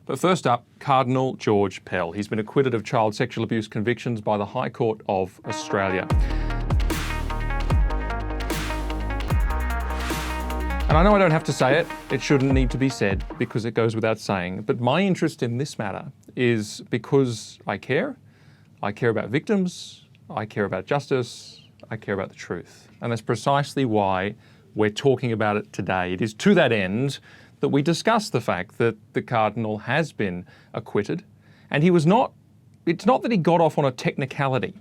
But first up, Cardinal George Pell. He's been acquitted of child sexual abuse convictions by the High Court of Australia. And I know I don't have to say it, it shouldn't need to be said because it goes without saying, but my interest in this matter is because I care about victims, I care about justice, I care about the truth. And that's precisely why we're talking about it today. It is to that end that we discuss the fact that the Cardinal has been acquitted, and it's not that he got off on a technicality.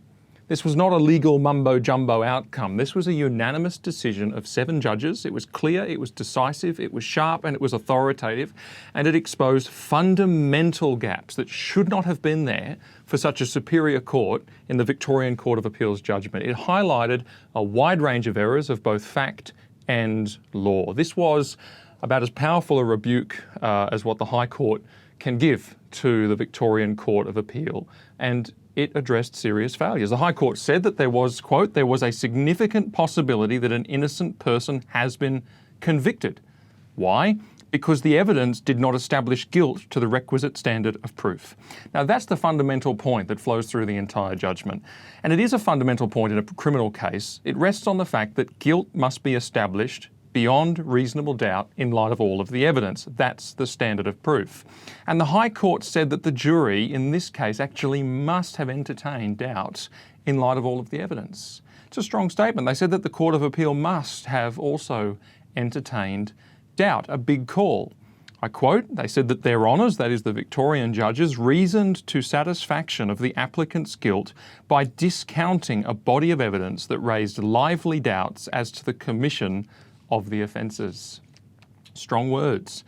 This was not a legal mumbo-jumbo outcome. This was a unanimous decision of 7 judges. It was clear, it was decisive, it was sharp, and it was authoritative, and it exposed fundamental gaps that should not have been there for such a superior court in the Victorian Court of Appeal's judgment. It highlighted a wide range of errors of both fact and law. This was about as powerful a rebuke as what the High Court can give to the Victorian Court of Appeal, and it addressed serious failures. The High Court said that there was, quote, there was a significant possibility that an innocent person has been convicted. Why? Because the evidence did not establish guilt to the requisite standard of proof. Now that's the fundamental point that flows through the entire judgment. And it is a fundamental point in a criminal case. It rests on the fact that guilt must be established beyond reasonable doubt in light of all of the evidence. That's the standard of proof. And the High Court said that the jury in this case actually must have entertained doubts in light of all of the evidence. It's a strong statement. They said that the Court of Appeal must have also entertained doubt, a big call. I quote, they said that their honours, that is the Victorian judges, reasoned to satisfaction of the applicant's guilt by discounting a body of evidence that raised lively doubts as to the commission of the offences. Strong words.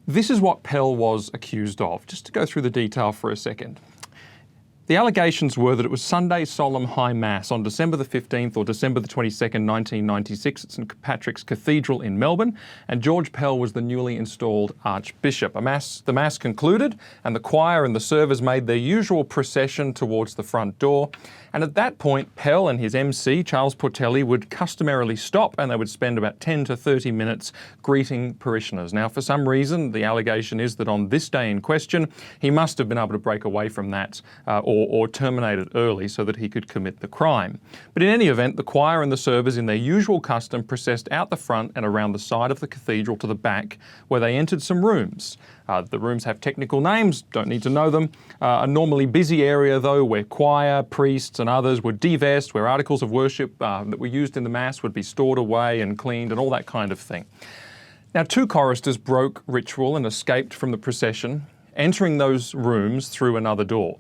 This is what Pell was accused of. Just to go through the detail for a second. The allegations were that it was Sunday Solemn High Mass on December the 15th or December the 22nd, 1996 at St Patrick's Cathedral in Melbourne, and George Pell was the newly installed Archbishop. The Mass concluded, and the choir and the servers made their usual procession towards the front door. And at that point, Pell and his MC, Charles Portelli, would customarily stop and they would spend about 10 to 30 minutes greeting parishioners. Now, for some reason, the allegation is that on this day in question, he must have been able to break away from that or terminate it early so that he could commit the crime. But in any event, the choir and the servers, in their usual custom, processed out the front and around the side of the cathedral to the back, where they entered some rooms. The rooms have technical names, don't need to know them. A normally busy area, though, where choir, priests and others would divest, where articles of worship that were used in the Mass would be stored away and cleaned and all that kind of thing. Now, 2 choristers broke ritual and escaped from the procession, entering those rooms through another door.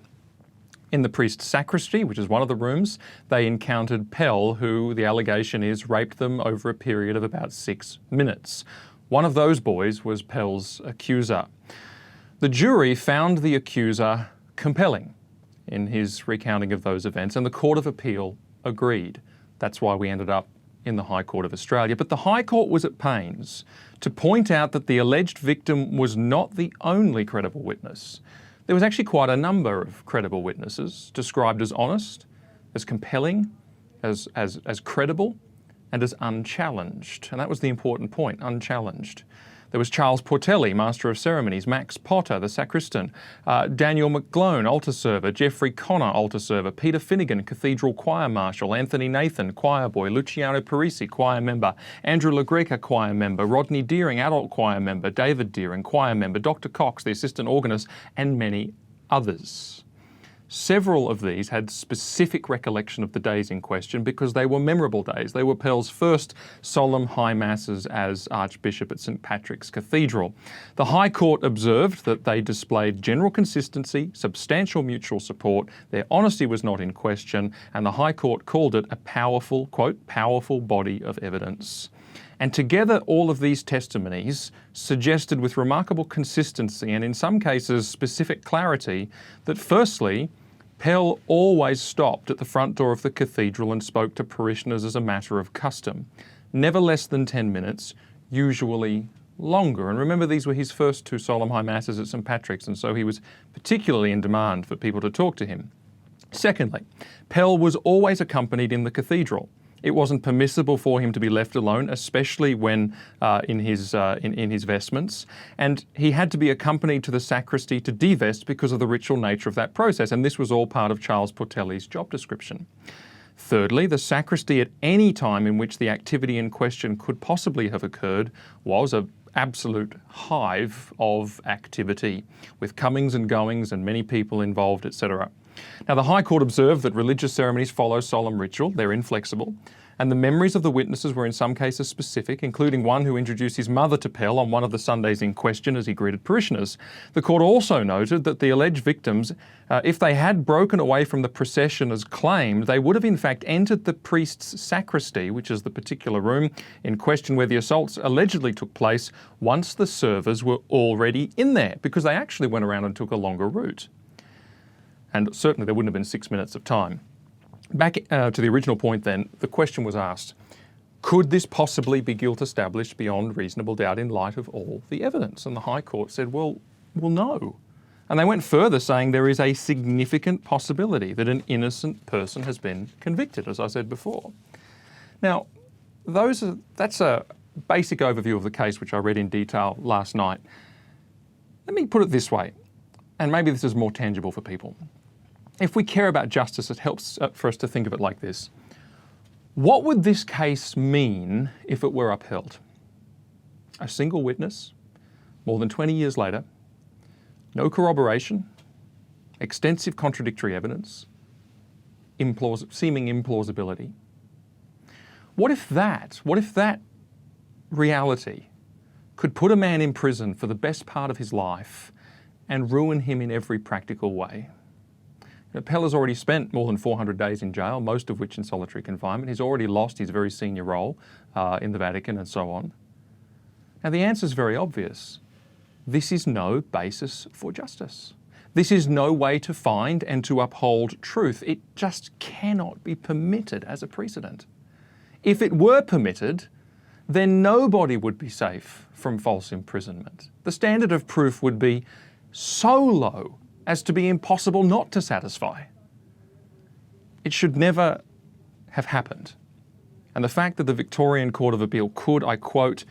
In the priest's sacristy, which is one of the rooms, they encountered Pell, who the allegation is raped them over a period of about 6 minutes. One of those boys was Pell's accuser. The jury found the accuser compelling in his recounting of those events, and the Court of Appeal agreed. That's why we ended up in the High Court of Australia. But the High Court was at pains to point out that the alleged victim was not the only credible witness. There was actually quite a number of credible witnesses described as honest, as compelling, as credible, and as unchallenged. And that was the important point, unchallenged. There was Charles Portelli, Master of Ceremonies, Max Potter, the sacristan, Daniel McGlone, altar server, Geoffrey Connor, altar server, Peter Finnegan, cathedral choir marshal, Anthony Nathan, choir boy, Luciano Parisi, choir member, Andrew LaGreca, choir member, Rodney Deering, adult choir member, David Deering, choir member, Dr. Cox, the assistant organist, and many others. Several of these had specific recollection of the days in question because they were memorable days. They were Pell's first solemn high masses as Archbishop at St Patrick's Cathedral. The High Court observed that they displayed general consistency, substantial mutual support, their honesty was not in question, and the High Court called it a powerful, quote, powerful body of evidence. And together, all of these testimonies suggested with remarkable consistency and in some cases specific clarity that firstly, Pell always stopped at the front door of the cathedral and spoke to parishioners as a matter of custom. Never less than 10 minutes, usually longer. And remember, these were his first 2 solemn high masses at St Patrick's, and so he was particularly in demand for people to talk to him. Secondly, Pell was always accompanied in the cathedral. It wasn't permissible for him to be left alone, especially when in his vestments. And he had to be accompanied to the sacristy to divest because of the ritual nature of that process. And this was all part of Charles Portelli's job description. Thirdly, the sacristy at any time in which the activity in question could possibly have occurred was an absolute hive of activity, with comings and goings and many people involved, etc. Now, the High Court observed that religious ceremonies follow solemn ritual. They're inflexible. And the memories of the witnesses were in some cases specific, including one who introduced his mother to Pell on one of the Sundays in question as he greeted parishioners. The court also noted that the alleged victims, if they had broken away from the procession as claimed, they would have in fact entered the priest's sacristy, which is the particular room in question where the assaults allegedly took place, once the servers were already in there, because they actually went around and took a longer route. And certainly there wouldn't have been 6 minutes of time. Back to the original point then, the question was asked, could this possibly be guilt established beyond reasonable doubt in light of all the evidence? And the High Court said, well, no. And they went further, saying there is a significant possibility that an innocent person has been convicted, as I said before. Now, that's a basic overview of the case, which I read in detail last night. Let me put it this way, and maybe this is more tangible for people. If we care about justice, it helps for us to think of it like this. What would this case mean if it were upheld? A single witness, more than 20 years later, no corroboration, extensive contradictory evidence, seeming implausibility. What if that reality could put a man in prison for the best part of his life and ruin him in every practical way? Pell has already spent more than 400 days in jail, most of which in solitary confinement. He's already lost his very senior role in the Vatican and so on. Now, the answer is very obvious. This is no basis for justice. This is no way to find and to uphold truth. It just cannot be permitted as a precedent. If it were permitted, then nobody would be safe from false imprisonment. The standard of proof would be so low as to be impossible not to satisfy. It should never have happened. And the fact that the Victorian Court of Appeal could, I quote,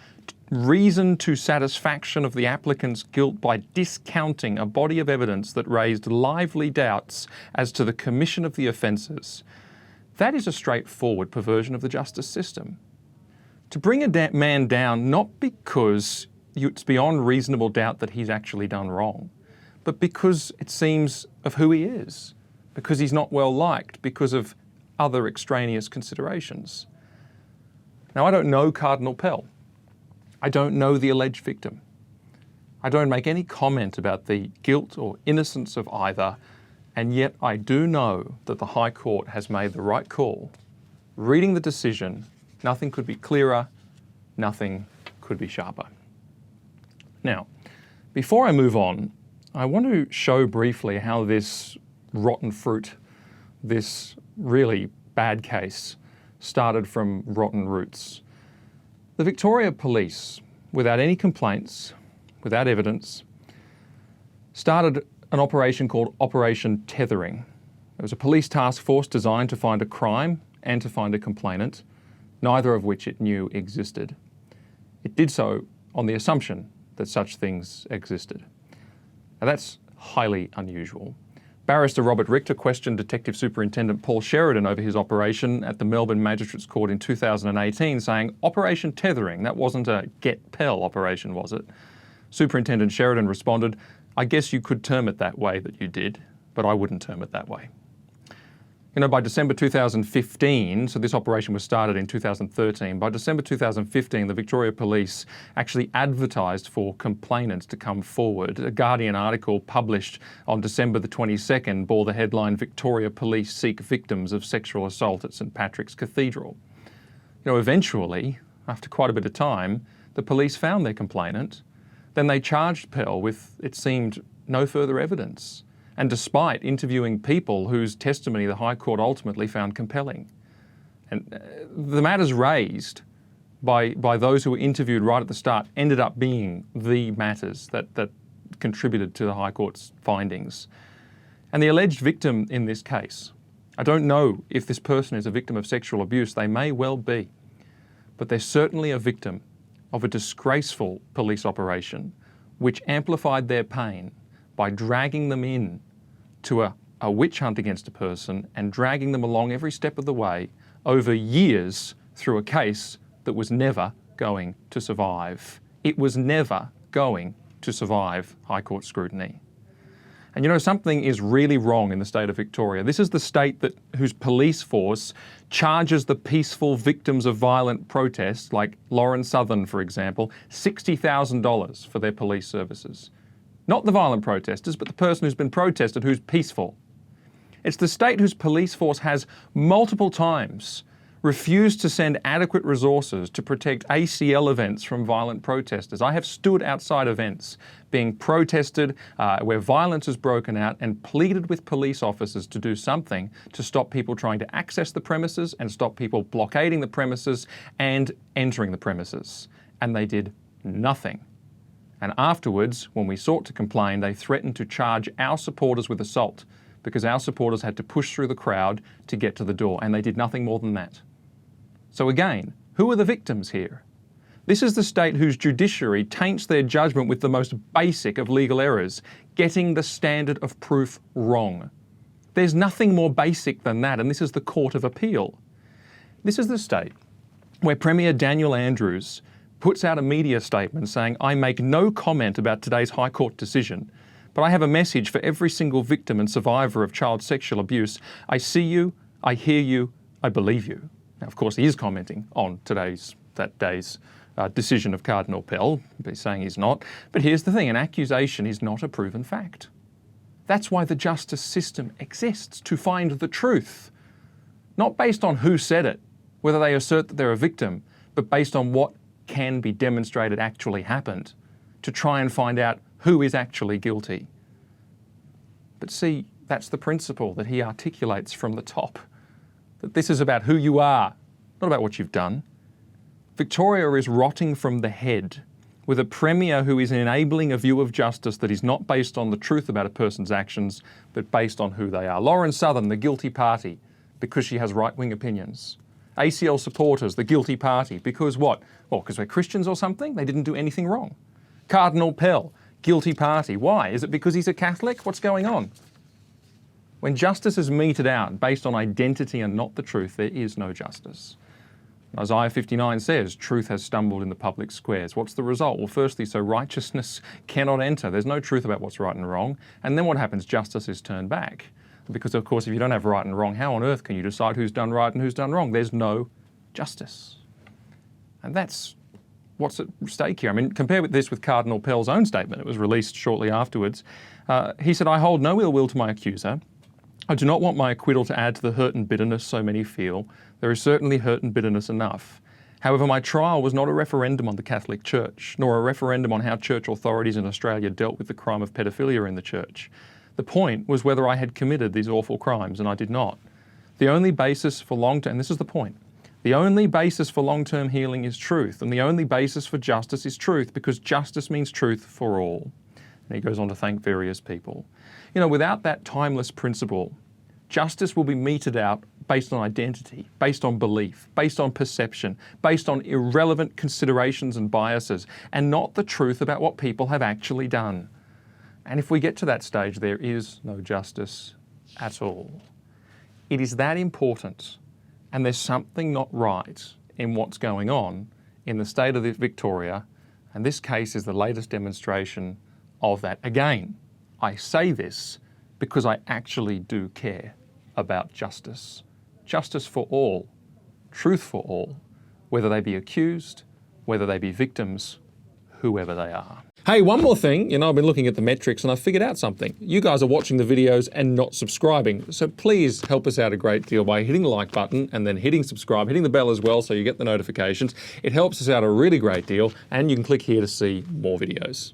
reason to satisfaction of the applicant's guilt by discounting a body of evidence that raised lively doubts as to the commission of the offences, that is a straightforward perversion of the justice system. To bring a man down not because it's beyond reasonable doubt that he's actually done wrong, but because it seems of who he is, because he's not well liked, because of other extraneous considerations. Now, I don't know Cardinal Pell. I don't know the alleged victim. I don't make any comment about the guilt or innocence of either, and yet I do know that the High Court has made the right call. Reading the decision, nothing could be clearer, nothing could be sharper. Now, before I move on, I want to show briefly how this rotten fruit, this really bad case, started from rotten roots. The Victoria Police, without any complaints, without evidence, started an operation called Operation Tethering. It was a police task force designed to find a crime and to find a complainant, neither of which it knew existed. It did so on the assumption that such things existed. Now, that's highly unusual. Barrister Robert Richter questioned Detective Superintendent Paul Sheridan over his operation at the Melbourne Magistrates Court in 2018, saying, Operation Tethering, that wasn't a Get Pell operation, was it? Superintendent Sheridan responded, I guess you could term it that way that you did, but I wouldn't term it that way. You know, by December 2015, so this operation was started in 2013, by December 2015, the Victoria Police actually advertised for complainants to come forward. A Guardian article published on December the 22nd bore the headline, Victoria Police Seek Victims of Sexual Assault at St Patrick's Cathedral. You know, eventually, after quite a bit of time, the police found their complainant. Then they charged Pell with, it seemed, no further evidence. And despite interviewing people whose testimony the High Court ultimately found compelling. And the matters raised by those who were interviewed right at the start ended up being the matters that contributed to the High Court's findings. And the alleged victim in this case I don't know if this person is a victim of sexual abuse. They may well be. But they're certainly a victim of a disgraceful police operation which amplified their pain by dragging them in to a witch hunt against a person and dragging them along every step of the way over years through a case that was never going to survive. It was never going to survive High Court scrutiny. And you know, something is really wrong in the state of Victoria. This is the state whose police force charges the peaceful victims of violent protests, like Lauren Southern, for example, $60,000 for their police services. Not the violent protesters, but the person who's been protested who's peaceful. It's the state whose police force has multiple times refused to send adequate resources to protect ACL events from violent protesters. I have stood outside events being protested where violence has broken out and pleaded with police officers to do something to stop people trying to access the premises and stop people blockading the premises and entering the premises. And they did nothing. And afterwards, when we sought to complain, they threatened to charge our supporters with assault because our supporters had to push through the crowd to get to the door, and they did nothing more than that. So again, who are the victims here? This is the state whose judiciary taints their judgment with the most basic of legal errors, getting the standard of proof wrong. There's nothing more basic than that, and this is the Court of Appeal. This is the state where Premier Daniel Andrews puts out a media statement saying, "I make no comment about today's High Court decision, but I have a message for every single victim and survivor of child sexual abuse. I see you, I hear you, I believe you." Now, of course, he is commenting on that day's decision of Cardinal Pell. He's saying he's not. But here's the thing, an accusation is not a proven fact. That's why the justice system exists, to find the truth. Not based on who said it, whether they assert that they're a victim, but based on what can be demonstrated actually happened, to try and find out who is actually guilty. But see, that's the principle that he articulates from the top. That this is about who you are, not about what you've done. Victoria is rotting from the head with a premier who is enabling a view of justice that is not based on the truth about a person's actions, but based on who they are. Lauren Southern, the guilty party, because she has right-wing opinions. ACL supporters, the guilty party, because what? Well, because we're Christians or something? They didn't do anything wrong. Cardinal Pell, guilty party. Why? Is it because he's a Catholic? What's going on? When justice is meted out based on identity and not the truth, there is no justice. Isaiah 59 says, truth has stumbled in the public squares. What's the result? Well, firstly, so righteousness cannot enter. There's no truth about what's right and wrong. And then what happens? Justice is turned back. Because, of course, if you don't have right and wrong, how on earth can you decide who's done right and who's done wrong? There's no justice. And that's what's at stake here. I mean, compare this with Cardinal Pell's own statement. It was released shortly afterwards. He said, "I hold no ill will to my accuser. I do not want my acquittal to add to the hurt and bitterness so many feel. There is certainly hurt and bitterness enough. However, my trial was not a referendum on the Catholic Church, nor a referendum on how church authorities in Australia dealt with the crime of pedophilia in the church. The point was whether I had committed these awful crimes, and I did not. The only basis for long-term, and this is the point, the only basis for long-term healing is truth, and the only basis for justice is truth, because justice means truth for all." And he goes on to thank various people. You know, without that timeless principle, justice will be meted out based on identity, based on belief, based on perception, based on irrelevant considerations and biases, and not the truth about what people have actually done. And if we get to that stage, there is no justice at all. It is that important, and there's something not right in what's going on in the state of Victoria, and this case is the latest demonstration of that. Again, I say this because I actually do care about justice. Justice for all, truth for all, whether they be accused, whether they be victims, whoever they are. Hey, one more thing. I've been looking at the metrics and I figured out something. You guys are watching the videos and not subscribing. So please help us out a great deal by hitting the like button and then hitting subscribe, hitting the bell as well so you get the notifications. It helps us out a really great deal, and you can click here to see more videos.